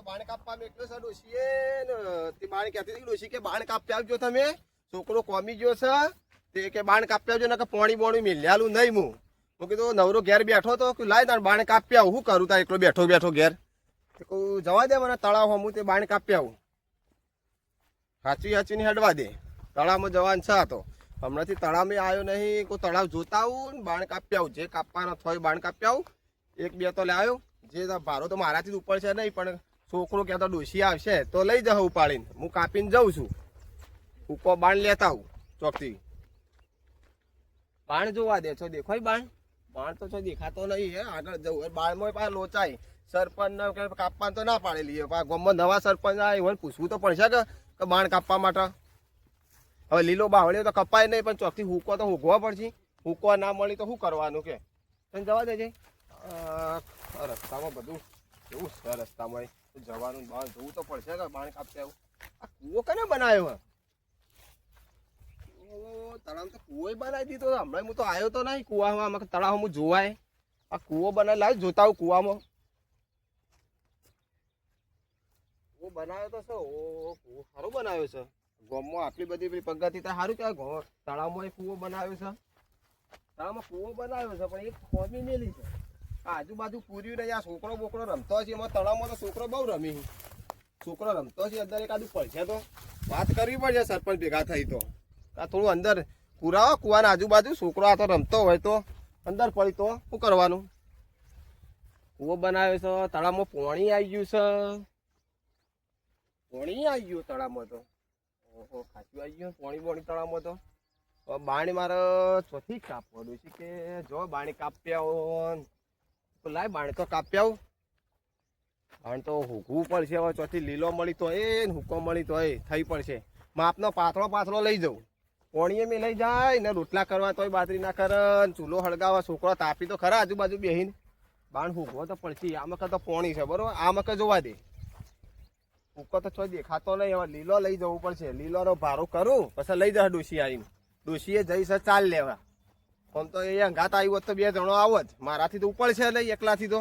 બાણ કાપવા મેકલો છે ડોશીએ ને તે બાણ કહેતી હતી ડોશી કે બાણ કાપી આવજો તમે છોકરો કોમી ગયો છે તે કે બાણ કાપી આવજો ને કે પોણી બોણી મિલ્યાલું નહીં હું કીધું નવરો ઘેર બેઠો તો લાય તાર બાણ કાપી આવું શું કરું તાર એકલો બેઠો બેઠો ઘેર કહું જવા દે મને તળાવ હું તે બાણ કાપી આવું સાચી ની હડવા દે તળાવમાં જવાન છે તો હમણાંથી તળાવમાં આવ્યો નહીં કોઈ તળાવ જોતા આવું ને બાણ કાપી આવું જે કાપવાનો થોડી બાણ કાપી આવું એક બે તો લાવ્યો જે ભારો તો મારાથી જ ઉપર છે નહીં પણ છોકરો કહેતો ડોશી આવશે તો લઈ જાઉં ઉપાડીને હું કાપીને જાઉં છું ઉપર બાણ લેતા આવું ચોકથી બાણ જોવા દે છો દેખાય બાણ તો છો દેખાતો નહીં હે આગળ જવું બાણમાં પાછા લોચાય સરપંચ કાપવા તો ના પાડેલી ગામમાં નવા સરપંચ આવે પૂછવું તો પડશે કે બાણ કાપવા માટે હવે લીલો બાવળીઓ તો કપાય નહીં પણ ચોકથી હુકો તો હુકવા પડશે હુકવા ના મળી તો શું કરવાનું કે તને જવા દેજે રસ્તામાં બધું કેવું છે રસ્તામાં જવાનું બહાર જવું તો પડશે કે બાણ કાપશે આવું આ કૂવો કને બનાવ્યો તળાવ તો કૂવો બનાવી દીધો હમણાં હું તો આવ્યો તો નહીં કૂવામાં તળાવ હું જોવાય આ કૂવો બનાવી લાવ જોતા આવું કૂવામાં કૂવો બનાવ્યો તો છે ઓ કૂવો સારો બનાવ્યો છે ગામમાં આટલી બધી પગથી તો સારું કહેવાય તળાવમાં કૂવો બનાવ્યો છે તળાવમાં કૂવો બનાવ્યો છે પણ એક ખોમી મેલી છે આજુબાજુ પૂર્યું નહીં આ છોકરો બોકરો રમતો છે એમાં તળાવમાં તો છોકરો બહુ રમી છોકરો રમતો છે અંદર એકાદું પડશે તો વાત કરવી પડશે સરપંચ ભેગા થઈ તો આ થોડું અંદર પુરાવો કુવાના આજુબાજુ છોકરો આ તો રમતો હોય તો અંદર પડી તો શું કરવાનું કૂવો બનાવ્યો છે તળાવમાં પાણી આવી ગયું છે પાણી આવી ગયું તળાવમાં તો ઓહો ખાસું આવી ગયું પાણી બોણી તળાવમાં તો બાણી મારે ચોથી કાપવાનું છે કે જો બાણી કાપ્યા લાય બાણ તો કાપી આવું બાણ તો હુકવું પડશે હવે ચોથી લીલો મળી તો એ હુકો મળી તો એ થઈ પડશે માપનો પાથરો લઈ જવું પોણીએ મેં લઈ જાય ને રોટલા કરવા તોય બાજરી ના કરે ચૂલો હળગાવા છોકરો તાપી તો ખરા આજુબાજુ બેહીને બાણ હુકવો તો પડશે આ મકે તો પોણી છે બરોબર આ મકે જોવા દે હુકો તો ચોય દેખાતો નહીં હવે લીલો લઈ જવું પડશે લીલોનો ભારો કરું પછી લઈ જાય ડોશી આવીને ડોશીએ જઈશ ચાલ લેવા આમ તો એ અંગાત આવ્યું હોત તો બે જણો આવો જ મારાથી તો ઉપર છે નહીં એકલાથી તો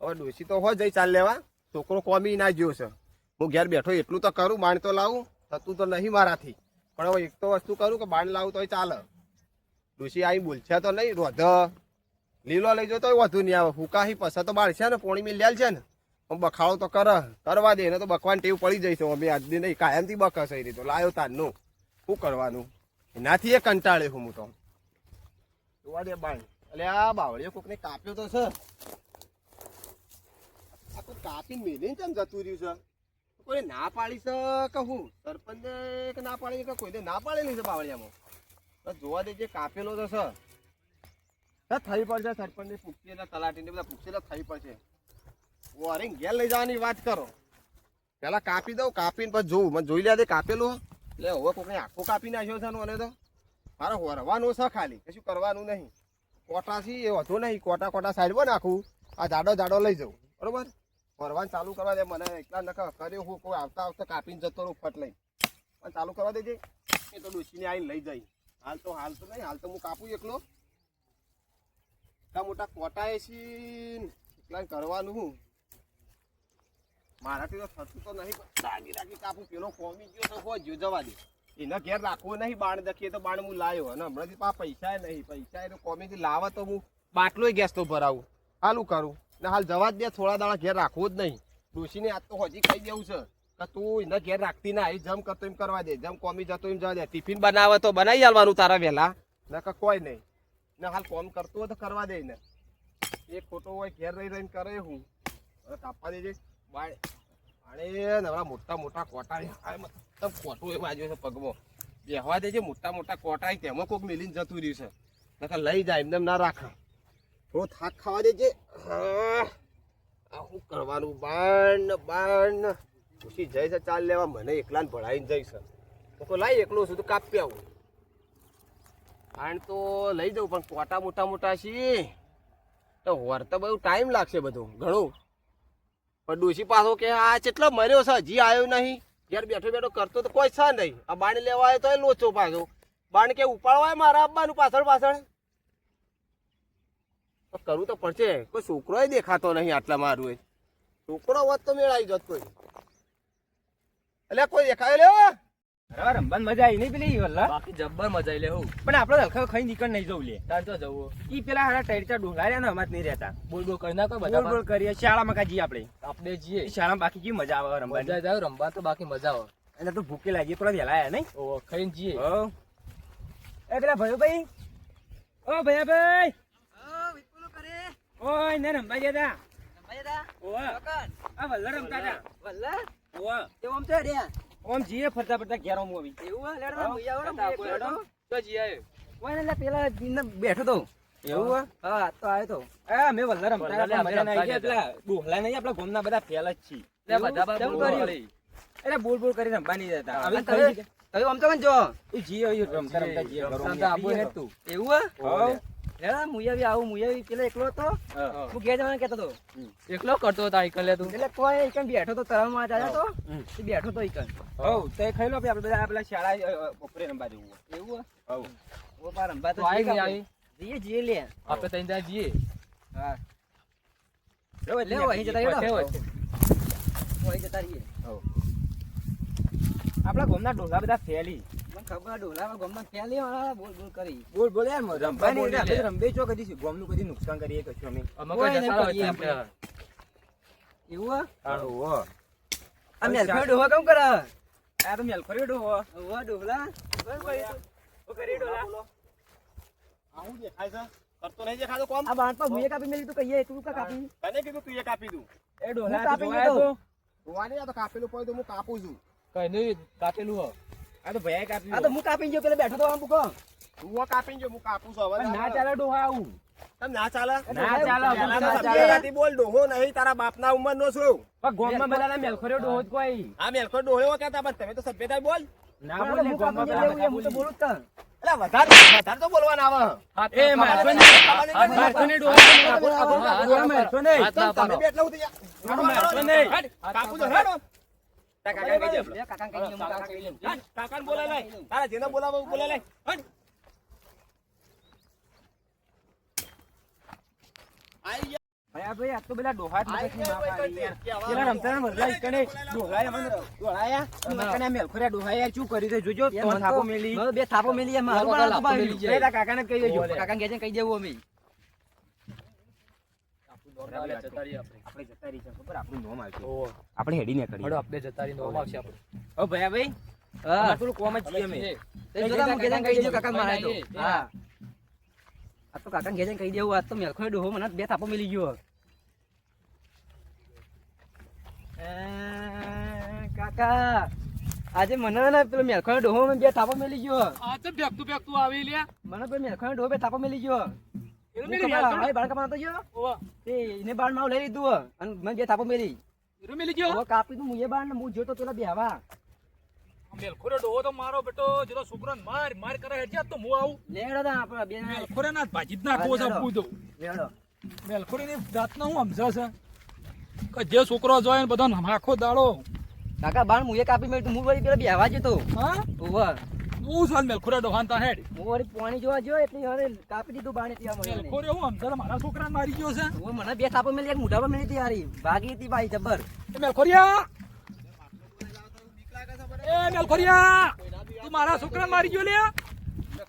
હવે ડોશી તો હોય જઈ ચાલ લેવા છોકરો કોમી ના જ્યો છે હું ઘેર બેઠો એટલું તો કરું બાણ તો લાવું થતું તો નહીં મારાથી પણ હવે એક તો વસ્તુ કરું કે બાણ લાવું તો ચાલે ડોશી આવી બોલશે તો નહીં રોધ લીલો લઈ જાવ તો વધુ નહીં આવે ફૂકાહી પછા તો બાળ છે ને પોણી મેં લેલ છે ને બખાડો તો કરવા દે ને તો બકવાની ટેવ પડી જઈશું અમે આજની નહીં કાયમથી બકસ એ રીતે લાવ્યો તારનું શું કરવાનું એનાથી એ કંટાળે હું તો જોવા દે બાણ એટલે આ બાવળીઓ કોકને કાપ્યો તો છે આ કોઈ કાપીને મેલીને કેમ જતું રહ્યું છે કોઈ ના પાડી છે કે હું સરપંચે કે ના પાડી કે કોઈને ના પાડેલી છે બાવળિયામાં જોવા દે જે કાપેલો તો છે થઈ પડશે સરપંચને પૂછીને તલાટીને બધા પૂછેલા થઈ પડશે અરે ઘેર લઈ જવાની વાત કરો પેલા કાપી દઉં કાપીને પછી જોઉં મને જોઈ લે દે કાપેલું એટલે હવે કોકને આખો કાપી નાખ્યો છે મને તો મારે વરવાનું છે ખાલી કશું કરવાનું નહીં કોટાથી એ વધુ નહીં કોટા સાઈડમાં નાખું આ જાડો લઈ જાઉં બરોબર વરવાનું ચાલુ કરવા દે મને એકલા નકા કર્યો હું કોઈ આવતા કાપીને જતો રહું ફટ લઈ પણ ચાલુ કરવા દેજે એ તો ડોશીને આવીને લઈ જાય હાલ તો નહીં હાલ તો હું કાપું એકલો મોટા કોટા એ છે એકલા કરવાનું હું મારાથી તો થતું તો નહીં રાખી કાપું પેલો કોમી ગયો તો હોય જો જવા દે એના ઘેર રાખવો નહીં બાણ દખીએ તો બાણ હું લાવ્યો અને હમણાંથી પૈસા નહીં પૈસા એ કોમીથી લાવે તો હું બાટલો ગેસ તો ભરાવું હાલું કરું ને હાલ જવા જ દે થોડા દાડા ઘેર રાખવો જ નહીં ડોશીને આજ તો હજી કહી દેવું છે કે તું એના ઘેર રાખતી ના એ જમ કરતો એમ કરવા દે જમ કોમી જતો એમ જવા દે ટિફિન બનાવે તો બનાવી આવવાનું તારા વહેલા ને કે કોઈ નહીં ને હાલ કોમ કરતો હોય તો કરવા દે ને એ ખોટો હોય ઘેર રહીને કરે હું કાપવા દેજે બાળ અરે નવરા મોટા કોટા ખોટું એ બાજુ છે પગમાં બેહવા દેજે મોટા કોટા તેમાં કોઈક મેલીને જતું રહ્યું છે નકર લઈ જાય એમને ના રાખે થોડો થાક ખાવા દેજે શું કરવાનું બાણ ખુશી જઈ છે ચાલ લેવા મને એકલાને ભણાવીને જઈશ તો લાઈ એકલો છું તો કાપી આવું બાણ તો લઈ જાઉં પણ કોટા મોટા છે તો વર તો બહુ ટાઈમ લાગશે બધું ઘણું પણ ડોશી પાછો કે આ કેટલો મર્યો છે હજી આવ્યો નહીં ઘેર બેઠો કરતો તો કોઈ છે નહીં આ બાણ લેવા આવ્યો તો એ લોચો પાછો બાણ કે ઉપાડવાય મારા આપવાનું પાછળ તો કરવું તો પડશે કોઈ છોકરો દેખાતો નહીં આટલા મારું છોકરો હોત તો મેળ આવી જત કોઈ. એટલે કોઈ દેખાય લ્યો. અરે રમવાની મજા આવી નહીં પેલી વલ્લા. બાકી જબ્બર મજા આવી લે હું. પણ આપણે હલકા ખાઈ નીકળ નહીં જવું લે. તાર તો જવું. ઈ પેલા હારા ટાઈટા ડોલા રહ્યા ને અમાર નહીં રહેતા. બોલ બોલ કરી નાખો બોલ બધા. બોલ કરીએ શાળામાં કાજી આપણે. આપણે જઈએ. ઈ શાળામાં બાકી કેવી મજા આવે રમવાની. મજા જાય રમવા તો બાકી મજા આવે. એટલે તો ભૂખે લાગી થોડા વહેલા આયા નહીં. ઓ ખાઈને જઈએ. હો એ પેલા ભયો ભાઈ ઓ ભયા ભાઈ ઓય ને રમવા ગયા તા ઓવા આ વલ્લા રમતા તા ઓવા ઓમ જીએ ફરતા ફરતા ઘેર આવું આવી તો જઈએ આયો. પેલા દિન બેઠો તો એવું હા તો આવ્યો તો આ મેં વલ્લા રમતા વલ્લા મજા અમે ના આવી રમતા પેલા ડોહલા નહીં આપણા ગામના બધા ફેલ જ છે લે બધા બા કેમ બોલ કર્યું? બોલ. એટલે બોલ બોલ કરી રમવા નહીં જતા હવે હવે આમ તો જો એ જીએ રમતા રમતા જીએ રમતા તો આબુ હે તું. પેલા એકલો હતો હા. હું ઘેર જવાનું કહેતો હતો એકલો કરતો હતો આઈકન લે તું. એટલે કોઈ એકન બેઠો તો તળાવમાં આવ્યો તો એ બેઠો તો એકન હવ તો એ ખાઈ લો આપણે બધા પેલા શાળા બપોરે રમવા જવું એવું હવ ઓ પાર રમવા તો તો આઈ જઈએ ગઈ આપણે. આવી. જઈએ લે આપણે તઈ ત્યાં જઈએ. હા લેવો અહીં જતા રહ્યો વચ્ચે. અહીં જતા રહીએ આપણા ગામના ડોલા બધા ફેલી મને ખબર ડોલા ગામના ફેલી વાળા બોલ બોલ કરી બોલ બોલ યાર રમવા બોલ નહીં લે. રંબે છો કદી ગામનું કદી નુકસાન કરીએ કશું અમે અમે કોઈ કોઈ નહીં જતા કરીએ હોય આપણે. એવું આપણે. આ મેલખો ડોહો કેમ કરે આ તો મેલખો ડોહો ઓ ડોહલા ઓ કરી ડોલા આવું દેખાય છે કરતો નહીં દેખાતો કોમ. આ બાણ પર મુએ કાપી મેલી તું કહીએ તું કા કાપી તને કીધું તું એ કાપી દઉં. એ ડોહલા કાપી કાપી દીધો. દીધો જોવાની આ તો કાપેલું પડ્યું તો હું કાપું છું. કઈ નહીં કાપેલું હો. આ તો ભયા કાપી આ તો હું કાપી ગયો પેલા બેઠો તો આમ બુકો તું કાપીને જો હું કાપું છું હવે. ના ચાલે ડોહા આવું તમ ના ચાલે. ના ચાલે, પહેલા ના તો ચાલે. સભ્યતાથી બોલ ડોહો નહીં તારા બાપના ઉંમરનો છું. પણ ગામમાં બધાના મેલખો ડોહો જ કોઈ આ મેલખો ડોહ્યો કહેતા પણ તમે તો સભ્યતા બોલ. ના બોલે ગામમાં બધા હું તો બોલું જ તને એટલે વધારે તો બોલવાના આવે. એ મારતો ને મારતો ને ડોહા મારતો ને હાથ ના તમે પાડો. બી એટલા ઉતરી જા. મારતો ને કાપું છું હેડો. કાકા કહી દે કાકા કહી દે કાકા કહી દે કાકાને બોલાય લઈ. તારા જેને બોલાવો બોલાય લઈ. હટ. આઈ ગયા. ભયા ભાઈ આ તો પેલા ડોહા જ આઈ મગજની ગયા માફ ભાઈ, આવી યાર. કઈ પેલા રમતા ને મરલા ઈકણે ડોહાએ મને દોડાયા અને મકાને મેલખોર્યા ડોહાએ શું કર્યું તે જોજો તો થાપો મેલી બે થાપો મેલી એમ મારું મારું પણ લાપો આખું મેલી બાયું. જાય. પેલા કાકાને કહી દેજો બોલે. કાકાને કહેજે કહી દેવું અમે આપણે જતા રહીએ આપણે. આપણે જતા રહી છે ખબર આપણું નોમ આવશે ઓહો. આપણે હેડી ને કરી હળો આપણે જતા રહીને નોમ આવશે આપણે. ઓ ભયા ભાઈ હા પેલું કોમ જ છીએ અમે તે જોતા હું કહેજે કહી દેજો કાકા મારે તો હા આ તો કાકાને કહેજે કહી દેવું આ તો મેલખોર્યો ડોહો મને બે થાપો મેલી ગયો કાકા આજે મને ને પેલો મેલખોર્યો ડોહો મને બે થાપો મેલી ગયો આ તો ભેગતું આવી લ્યા. મને પેલો મેલખોર્યો ડોહો બે થાપો મેલી ગયો એને હું મેલી ખબર ગયા હાય બાળ કપાતો ગયો ઓહો. તે એને બાળ માં લઈ લીધું અને મને બે થાપો મેલી એને મેલી ગયો. હવે કાપી તું મુએ બાળ ને હું જોતો પેલા બેહવા મેલખોરે ડોહો તો મારો બેટો જેનો છોકરાને માર કરે હેડ્યા તો હું આવું. લેડો તા આપણા બે મેલખોરે ના ભાજી જ નાખવો છે પૂછો. લેડો મેલખોરીની જાતના હું સમજા છે કે જે છોકરો જોય ને બધાને આખો દાડો. કાકા બાળ મુએ કાપી મેલી હું વળી પેલા બેહવા જતો હા ઓવર હું સાલ મેલખોરે ડોહાન તા હેડ. હું વળી પાણી જોવા ગયો એટલે હવે કાપી દીધું બાણે ત્યાં મને મેલખોરે હું સમજા મારા છોકરાને મારી ગયો છે. હું મને બે થાપો મેલી એક મુઢા પર મેલી હતી હારી ભાગી હતી ભાઈ જબર એ મેલખોરિયા એ મેલખોરિયા તું મારા છોકરાને મારી ગયો લે.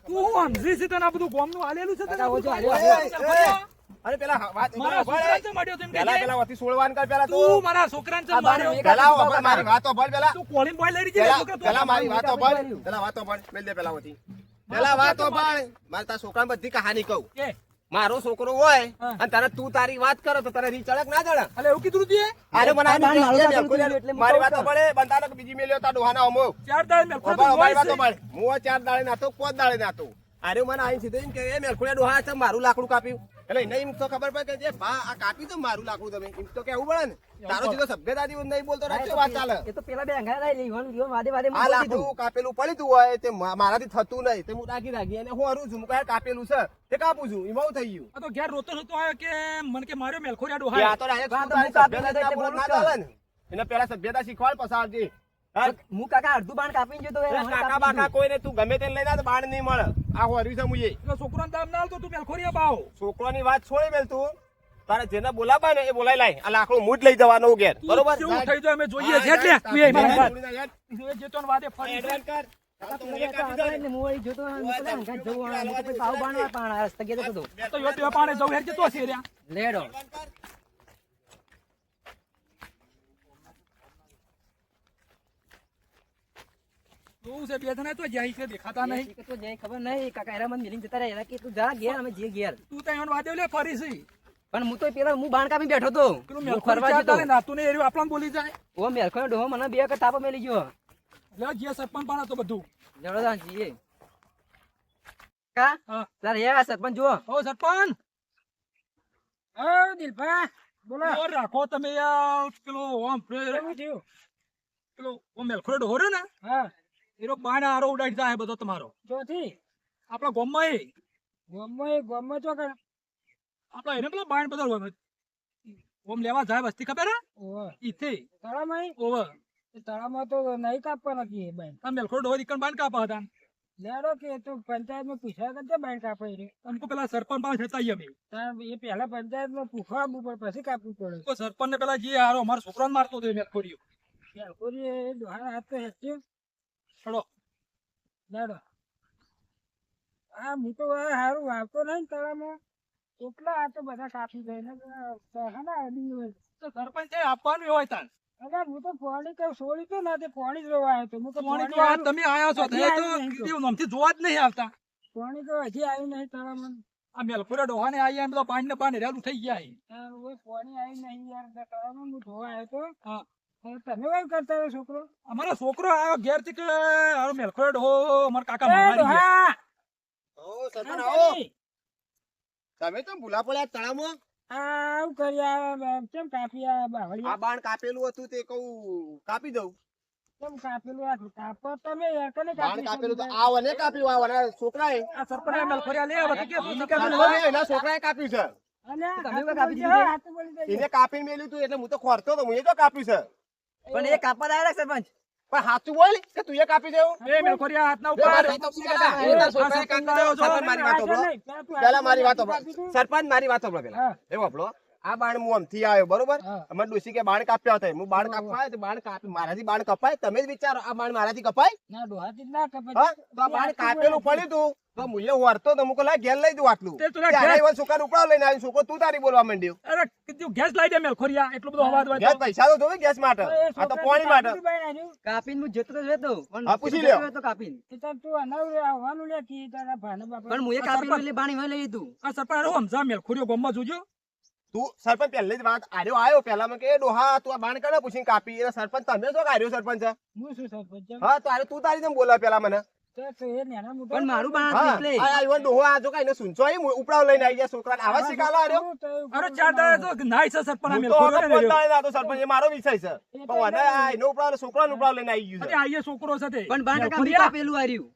તું હું સમજી છે તને આ બધું ગોમનું આલેલું છે તને કાકા, ઓછો બધું? આલ્યો. મેલખોરિયા, અરે પેલા વાત મારા છોકરાને ચમ માર્યો તેમ પેલા કહેજે. પેલા વતી સોળવાન કર પેલા તું તું. મારા છોકરાને ચમ આ બાર માર્યો? એક પેલા ઓભળ મારી વાતો ભળ પેલા. તું કોળીને બોય લઈ રહી છે છોકરા, તું પેલા મારી વાતો કાપી ભળ. માર્યું. પેલા વાતો ભળ. મેલ દે પેલા વતી. પેલા વાતો ભળ. મારે તારા છોકરાને બધી કહાની કહું. કે મારો છોકરો હોય હા. અને તારે તું તારી વાત કરો તો તારે રી ચડક ના ચડક. અલે એવું કીધું તું તે? અરે મને આ બાર મારું કાપેલું મેલખોરિયા એટલે હું મારી કહું વાતો છું. ભળે બંધાનો કે બીજી મેલ્યો તા ડોહાના અમો. ચાર દાડે મેલખોરે ઓભળ, તો ઓભળ હોય વાતો છે. ભળ. હું 4 દાડે નાતો 5 દાડે નાતો. અરે મને આઈ સીધો એમ કે એ મેલખોરિયા ડોહા છે મારું લાકડું કાપ્યું. એટલે એને એમ તો ખબર પડે કે જે ભા આ કાપ્યું તો મારું લાકડું તમે એમ તો કેવું પડે ને. તારો જીતો સભ્યતાથી નહીં બોલતો રાખજો વાત ચાલે. એ તો પેલા બે અંગારા થાય લીવન લીવન વાદે વાદે આ મૂકી દીધું. લાકડું કાપેલું પડ્યું હોય તે મારાથી થતું નહીં તે હું રાખી અને હું હરું છું કહે કાપેલું છે તે કાપું છું એમાં હું થઈ ગયું. આ તો ઘેર રોતો નતો આવ્યો કે મને કે માર્યો મેલખોરિયા કે ડોહાએ. આ તો direct આ તો તારી હું કાપી સભ્યતા નાખ્યો એટલે બોલત ના બોલું ચાલે ને. એને પેલા સભ્યતા શીખવાડ પસારજે. હા? હું કાકા અડધું બાણ કાપીને જતો પેલા મને કાકા કાપી બાકા દીધું. કોઈને તું ગમે તેને લઈ જા તો બાણ નહીં મળે. આ હોર્યું છે મુએ. એટલે છોકરાને દામ ના આલતો તું મેલખોરિયા બાવ. છોકરાની વાત છોડી મેલ તું તારે જેને બોલાવા ને એ બોલાઈ લાય આ લાકડું મૂડ લઈ જવાનું ઘેર બરોબર કેવું થઈ જાય અમે જોઈએ છે એટલે તું એ મારા ઘર. એ જે તો વાદે ફરી એડવાન્સ કર તો યો તે પાણે જવું હેર કે તો છે રહ્યા લેડો તું છે બે જણા તો જાય છે દેખાતા નહીં તો જઈ ખબર નહીં કાકા એરા મને મિલિંગ જતા રહ્યા કે તું જા ઘેર અમે જઈએ ઘેર તું તો એનો વાદે લે ફરી છે પણ હું તો પેલા હું બાણ કાપી બેઠો તો પેલું હું મેલખો ફરવા જતો ચાલે નાતું ને એર્યું આપણને બોલી જાય ઓ મેલખો ડોહો મને બે વખત તાપો મેલી ગયો લે જે સરપંચ પાણા તો બધું લેડો જા જઈએ કા હા તાર હે સરપંચ જુઓ ઓ સરપંચ ઓ દિલભા બોલો ઓર રાખો તમે યાર પેલો ઓમ પેલો ઓ મેલખો ડોહો રે ને હા એરો બાણ આરો ઉડાડી જાય બધો તમારો ચોથી આપણા ગામમાં ગોમમાં ચો કર આપણા એને પેલો બાણ બધો ઓમ લેવા જાય વસ્તી ખબર હે ઓવે ઈથી તળામાં ઓવર તળામાં તો નહીં કાપવાના કે બેન તમે મેલખો ડોહો દીકન બાણ કાપા હતા લેડો કે તો પંચાયતમાં પૂછ્યા કરતે બેન કાપે રે અમકો પેલા સરપંચ પાસે જતા અમે તાર એ પહેલા પંચાયતમાં પૂછવા આવવું પડે પછી કાપવું પડે તો સરપંચ ને પેલા જે હારો અમારા છોકરાને મારતો હતો મેલખોરીઓ કોઈ એ દોહાર હાથ તો હેચ્યો છોડો લેડો હા હું તો સારું વાવતો નહીં ને તળામાં એટલા આ તો બધા કાપી જાય ને સહાના અડી હોય તો સરપંચ આપવાનું હોય તાર અરે હું તો પાણી કઈ છોડી તો ના તે પાણી જ રોવા આવ્યો તો હું તો પાણી તો આ પાણી તમે આયા છો હજી તે તો આવ્યું નહીં તો. કીધું આમથી જોવા જ નહીં આવતા પાણી તો હજી આવ્યું નહીં તળામાં આ મેલખોરા ડોહાને આયા એમ તો પાણી ને પાણી રેલું થઈ ગયા છે. તાર ઓય પાણી આવ્યું નહીં યાર તળામાં હું ધોવા આવ્યો તો હા હવે તમે કેમ કરતા હોય છોકરો અમારો છોકરો આવ્યો ઘેર થી કે હારો મેલખોરા ડોહો અમારા કાકા એ મારી ગયા. ડોહા! ઓ સરપંચ હા, આવો કરી. તમે તો ભૂલા પડ્યા તળાવમાં આવું કરી આ કેમ કાપી આ આ બાવળિયા બાણ કાપેલું હતું તે કહું કાપી દઉં કેમ કાપેલું આ કાપો તમે યાર કને બાણ કાપી કાપેલું તો આ વને કાપ્યું આ વને છોકરાએ આ સરપંચ મેલખોરા લે હવે તો કે શું આ કાપી વને એના છોકરાએ કાપ્યું છે અને તમે હાથું કાપી બોલી દીધું? જાય, હાથું બોલી જાય. એને કાપીને મેલ્યું તું એટલે હું તો ખોરતો તો હું એ તો કાપ્યું છે પણ એ કાપવા આવ્યા સરપંચ પણ સાચું બોલ કે તું એ કાપી દેવું એ મેલખોરિયા હાથના બે ઉપર વાર તો કહેતા, એ તારા છોકરાએ કાપી દેવો છો. સરપંચ મારી વાત સાંભળો. પહેલા મારી વાત સાંભળો. સરપંચ મારી વાત સાંભળો પહેલા. હા. એવું આપણો આ બાણ હું આમથી આવ્યો બરોબર હા. અમારે ડોશી કે બાણ કાપ્યા હતા હું બાણ કાપવા આવ્યો તો બાણ કાપી મારાથી બાણ કપાય તમે જ વિચારો આ બાણ મારાથી કપાય ના ડોહાથી જ ના કપાય. હા તો આ બાણ કાપેલું પડ્યું તું તો મુલ્ય વરતો તો મુકો લા ઘેર લઈ દઉં આટલું તે તું લા ત્યારે ઘેર- એવા છોકરા ઉપડાવ લઈને આવ્યો છોકરો તું તારી બોલવા માંડ્યો અરે કીધું ગેસ લાવી દે મેલખોરિયા એટલો બધો અવાજ હોય ગેસ તો. પૈસા તો જોવે ગેસ માટે તો એ આ તો છોકરાથી પાણી માટે કાપી બાય આવ્યું. કાપીને હું જતો તો જતો પણ હા, પૂછી જતો લ્યો. રહ્યો તો કાપીને એ તો તું અનાવ આવવાનું લે કે તારા ભાના બાપા. પણ હું એ કાપીને એટલે પાણી માં લઈ લીધું આ સરપંચ હારો સમજા મેલખોરિયો ગામમાં જોજો તું સરપંચ પહેલે જ વાત આર્યો આવ્યો પહેલા માં કે ડોહા તું આ બાણ કરે પૂછીને કાપી એટલે સરપંચ તમે જો આર્યો સરપંચ છે? હું શું સરપંચ છું? હા તો આરે તું તારી જેમ બોલા પેલા મને તો એ નાના મોટા પણ મારું બાણ હા હતું એટલે આ આવ્યો ડોહો આ જો કાઈને સુનચો આવી ઉપડાવ લઈને આવી ગયા છોકરાને આવા શીખાલો આર્યો હું તો એવું અરે ચાર દાડા તો નાય છે સરપંચ આ હું તો મેલખોરિયો હવે ને રહ્યો. પોતાને આ તો સરપંચ એ મારો વિષય છે પણ મને આ એનો ઉપડાવ છોકરાનો ઉપડાવ લઈને આવી ગયું અરે છે આઈએ છોકરો સાથે પણ બાણ કાપી મેલખોરિયા. કાપેલું હાર્યું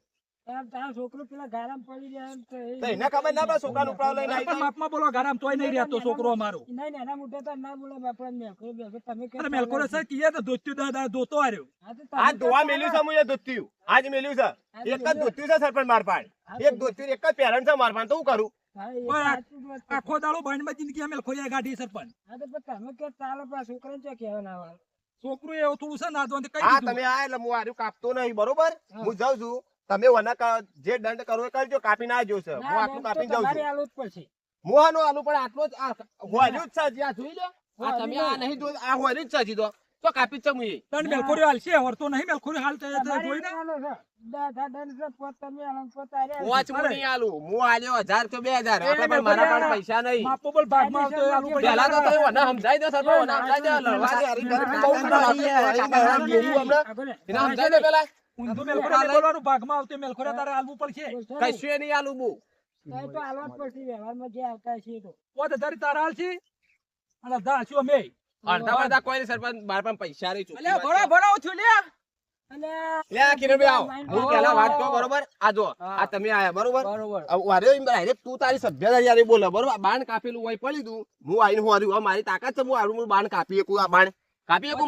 તારો છોકરો પેલા ગારામ પડી જાય એમ તો એ- તો એને ખબર ના પડે છોકરાનો ઉપડાવ લઈને આવી પણ જાય માપમાં બોલો ગારામ તોય નહીં રહેતો છોકરો અમારો નહીં નાના મોટા તો ના બોલે બાપા મેલખો બેસો તમે કેમ અરે મેલખોરિયો સર કીએ તો ધોત્યું દાદા ધોતો આવ્યો હા તો તમે આ કેમ ધોવા ચાલો? મેલ્યું છે હું એ ધોત્યું આજ મેલ્યું છે એક જ ધોત્યું છે સરપંચ માર પાડ એક ધોત્યું એક જ પેરણ છે માર પાડ તો હું કરું હા, એ ઓય, સાચું જ વાત છે. આખો દાડો બાણમાં જિંદગી આ મેલખોરિયા ગાડી સરપંચ હા તો પણ તમે કે ચાલો પા છોકરાને ચો કહેવા ના આવે છોકરું એવું થોડું છે ના તો કઈ હા દીધું. તમે આ એટલે હું આર્યું કાપતો નહીં બરોબર હા. હું જાઉં છું તમે વના જે દંડ કરવો એ કરજો કાપી ના જોશે હું ના, આટલું દંડ તો કાપીને જાઉં તમારે છું આલવું જ પડશે. હું આનો આલુ પણ આટલો જ હું આલ્યું જ છે હજી આ જોઈ લો આ હા, તમે હજી આ નહીં જોયું આ હોરી જ છે હજી તો કાપી જ છે હું એ દંડ મેલખોરિયો હાલશે વળતો નહીં મેલખોરિયો હાલ તમારે જોઈને આલવાનો છે. દંડ છે, પોત તમે આલો, પોત આલે આલો. પાંચ હું નહીં આલું હું આલ્યો 1000 કે 2000 એ આપણે પણ મારા મેલખોરિયા. પાસે પૈસા નહીં માપો બોલ ભાગમાં આવતો હોય, આલુ પડી પહેલા તો જાય. તમે વના સમજાઈ દો સરપંચ વના સમજાઈ દો લડવા દે હરી ઘરે બહુ હમણાં આ બોલે. એને સમજાઈ દો પેલા ઊંધું મેલખોરિયાને બોલવાનું ભાગમાં આવતું મેલખોરિયા તારે હાલવું પડશે બોલશો ને? કશું નહીં આલું બહુ તો એ તો આલવા જ પડશે વ્યવહારમાં જે આવતા હશે એ તો. પોત હજારી તારા હાલશે અને અડધા હાલશું અમે અડધા બધા કોઈ નહીં સરપંચ મારા પાસે પૈસા રહી છું અને લે આ કિરણભાઈ આવો હું પહેલા વાત કહું બરોબર આ જો આ તમે આયા બરોબર વાર્યો એમ direct તું તારી સભ્યતા યારે બોલે બરોબર આ બાણ કાપેલું હોય પડી તું હું આઈને હું હાર્યું હવે મારી તાકાત છે હું હારું હું બાણ કાપી શકું આ બાણ કાપી શકું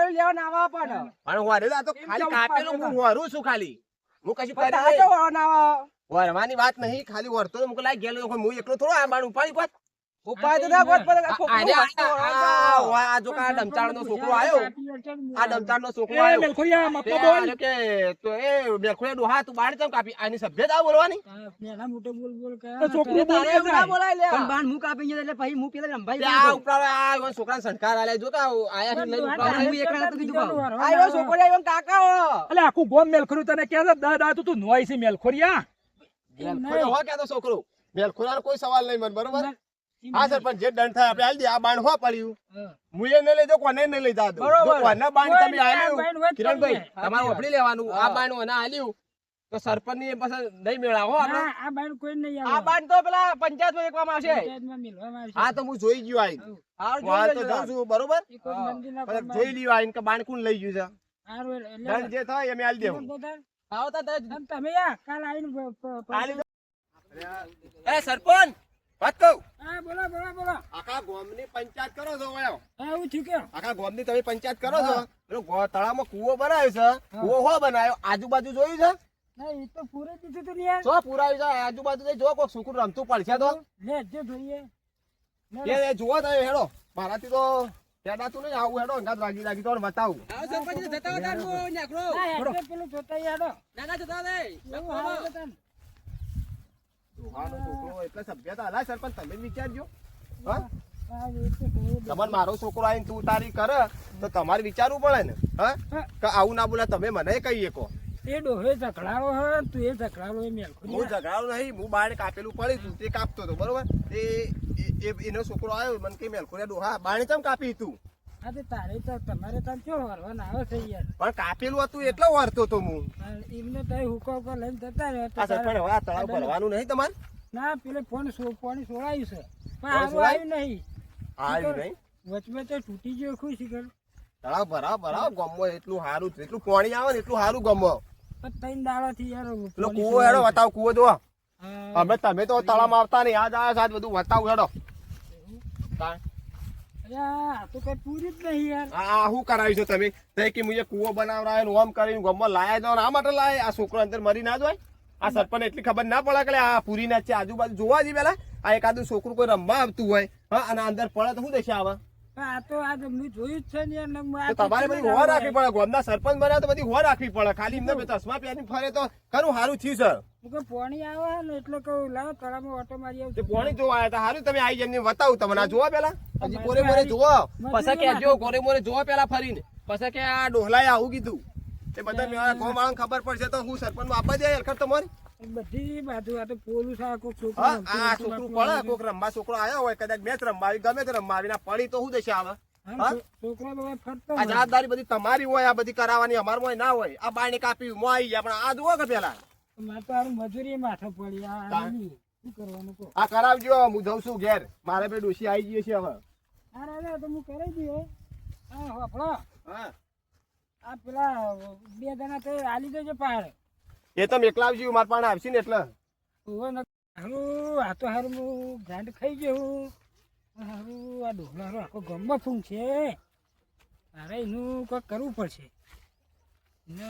પણ હું હારેલો આ તો ખાલી કાપેલું હું હારું છું ખાલી હું કશું કરી નહીં. વરવાની વાત નહીં ખાલી વરતો તો મુકે લાઈ ગયેલો હું એકલો થોડો આ બાણ ઉપાડી પાત ઉપાય તો ના ગોત પડે, આ છોકરો આ વાંચતો હોય. આ જો આ ડમચાળનો છોકરો આવ્યો, આ ડમચાળનો છોકરો એ આવ્યો. મેલખોરિયા તે મતલબ બોલ. આ કે તો એ મેલખોયા ડોહા તું બાણ ચમ કાપી આની સભ્યતા બોલવાની પેલા મોટો બોલ બોલ કરે તો છોકરું તારે બોલે એવું ના જાય. બોલાય લે. પણ બાન હું કાપી ગયો એટલે પછી હું પેલા રંભાઈ તે આ ઉપરાવે આ ઈવન છોકરાને સંસ્કાર આલે જો કે આયા છે લઈને ઉપરાવે. હું એકલા નતો કીધું ભાવ. આ એવો છોકરો આવ્યો ને કાકા હો. અલે આખું ગોમ મેલખોર્યું તને કહે છે, દા તું નોય છે મેલખોરિયા. મેલખોયો હો કે તો છોકરો મેલખોયાનો કોઈ સવાલ નહીં મન બરોબર. હા સરપંચ જે દંડ થાય આપણે આલી દે. આ બાણ હો પડ્યું મુએ ન લઈ જો કોને ન લઈ જાતો જો કોના બાણ તમે આલ્યું કિરણભાઈ તમારે ઓપડી લેવાનું. આ બાણ ઓના આલ્યું તો સરપંચ ની પાસે નહીં મેળાવો આપણે. આ બાણ કોઈ નહીં આ બાન તો પેલા પંચાયતમાં એકવામાં આવશે. પંચાયતમાં મિલવામાં આવશે. હા તો હું જોઈ ગયો આઈ હારું હું હાલ જોઈ તો લેજો. જાઉં છું બરોબર. ઈ કોઈ મંદિરના પછી કામમાં જોઈ લ્યો આઈને કે બાણ કોણ લઈ ગયું છે. હારું એટલે દંડ જે થાય એમ આલી દેવું. આવો તો તે જ. અને તમે યા કાલ આવીને આલી દો. એ સરપંચ વાત કહું હા બોલો બોલો બોલો આખા ગામની પંચાયત કરો છો વયો. હા એવું થયું કે આખા ગામની તમે પંચાયત કરો છો. પેલો તળાવમાં કૂવો બનાવ્યો છે. કૂવો હો બનાવ્યો આજુબાજુ જોયું છે ના એ તો પૂરે દીધું તું યાર જો પુરાયું છે આજુબાજુ જો કોઈ છોકરું રમતું પડશે તો લે જે જોઈએ એ જુઓ તમે હેડો મારાથી તો હેડાતું નહીં આવું હેડો અંગાત લાગી લાગી તો બતાવું. આવો સરપંચ જતા હતા હું નેકળો. ના એટલે પેલું જોતા યાડો નાના જતા દે. એવું હારું હતા ને. હાલો છોકરો એટલે સભ્યતા હલાય સરપંચ તમે જ વિચારજો. હા હા એ તો જોઈએ. તમારે મારો છોકરો આવીને તું તારી કરે તો તમારે વિચારવું પડે ને. હા કે આવું ના બોલા તમે મને કહીએ કહો. એ ડોહે ઝઘડાવો હે તું એ ઝઘડાવો એ હું મેલખોરી ઝઘડાવું નહીં હું બાણ કાપેલું પડી તું તે કાપતો હતો બરોબર. એનો છોકરો આવ્યો મને કઈ મેલખોરિયા ડોહા બાણે ચમ કાપી તું હા તો તારે તો તમારે તો કેવો હરવાના આવે છે યાર પણ કાપેલું હતું એટલો વરતો તો હું. અને એમને તો હુકો હુકો લઈને જતા રહ્યો તો આ સરપંચ હવે આ તળાવ ભરવાનું નહીં તમારે. ના પેલે પાણી સોળાયું છે પણ પાણી આવું સોળાયું? આવ્યું નહીં આવ્યું નહીં વચમાં તો તૂટી ગયો ખુશી કર તળાવ ભરાવ ગમો એટલું સારું જેટલું પાણી આવે ને એટલું સારું ગમો. પણ ત્રણ દાડાથી યાર પેલો પાણી કૂવો હેડો સોળાયું. વતાવ કૂવો જો હા, અમે તમે તો તળાવમાં આવતા નહીં આજ આવ્યા સાત બધું વતાવ હેડો. અરે આ તો કઈ પૂરી જ નહીં યાર આ શું કરાવ્યું છે તમે તે કે મુજે કૂવો બનાવરાય ને ઓમ કરીને ગમમાં લાયા દો આ માટે લાય આ છોકરો અંદર મરી ના જાય. આ સરપંચ એટલી ખબર ના પડે કે આ પૂરી ના છે આજુબાજુ જોવા જઈએ પેલા આ એકાદું છોકરું કોઈ રમવા આવતું હોય હા અને અંદર પડે તો શું દેશે આવે. પણ આ તો આ મેં જોયું જ છે ને યાર ને હું આ તો તમારે બધી હોવા રાખવી પડે ગામના સરપંચ બન્યા તો બધી હોવા રાખવી પડે. ખાલી એમને બે ચશ્મા પહેરીને ફરે તો ખરું સારું થયું સર. હું કે પાણી આવે ને એટલે કહું લાવો તળાવમાં ઓટો મારી આવું તે પાણી જોવા આવ્યા હતા સારું તમે આવી જઈને બતાવું તમને આ જોવા પેલા હજી કોરે મોરે જોવો પછી કહેજો કોરે મોરે જોવા પેલા ફરીને પછી કે આ ડોહલાએ આવું કીધું એ બધા મેં ગામ વાળાને ખબર પડશે તો હું સરપંચ માં આપવા જાય હરખર તમારે. બધી બાજુ આ તો પોલું છે કોઈક છોકરો હા આ છોકરું પડે કોક રમવા છોકરો આવ્યો હોય કદાચ મેચ રમવા આવી ગમે તે રમવા આવી પડી તો શું દેશે આવે. હા? છોકરો તો ફરતો આ જવાબદારી બધી તમારી હોય આ બધી કરાવવાની અમારું ના હોય. આ બાયને કાપી મો આવી ગયા પણ આ જુઓ કે પેલા મારે તો હારું મજૂરી માથે પડી આ તાણ. નહીં. શું કરવાનું કહો આ કરાવજો હું જઉં છું ઘેર મારે બે ડોશી આવી ગઈ છે હવે. અરે તો હું કરી દઈએ હા હોફળો હા આ પેલા બે જણા તો આલી દેજો પહાડ એ તો એકલા આવજો મારા પાસે આવશે ને એટલે હારું આ તો હારું હું ગાંડ ખાઈ ગયો હારું આ ડોહલો હારું આખો ગમમાં ફૂંક છે તારે એનું કંઈક કરવું પડશે એને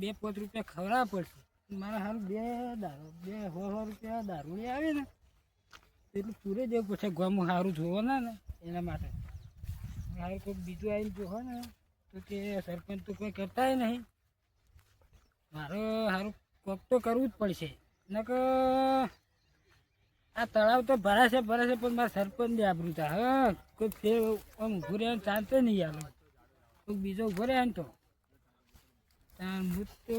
2-5 રૂપિયા ખવડાવવા પડશે મારા હારું બે સો રૂપિયા દારૂ આવે ને એટલું પૂરે દેવું પડશે ગમ સારું જોવો ને એના માટે હારું કોઈક બીજું આવીને જોવો ને તો કે સરપંચ તો કોઈ કરતાય નહીં મારે સારું કોક તો કરવું જ પડશે નકર આ તળાવ તો ભરાશે પણ મારા સરપંચ દે આબરૂ થાય હા કોઈ ફેર આમ ઊભું રહેવાનું ચાલશે નહીં યાર કોઈક બીજો ઊભો રહે ને તો હું તો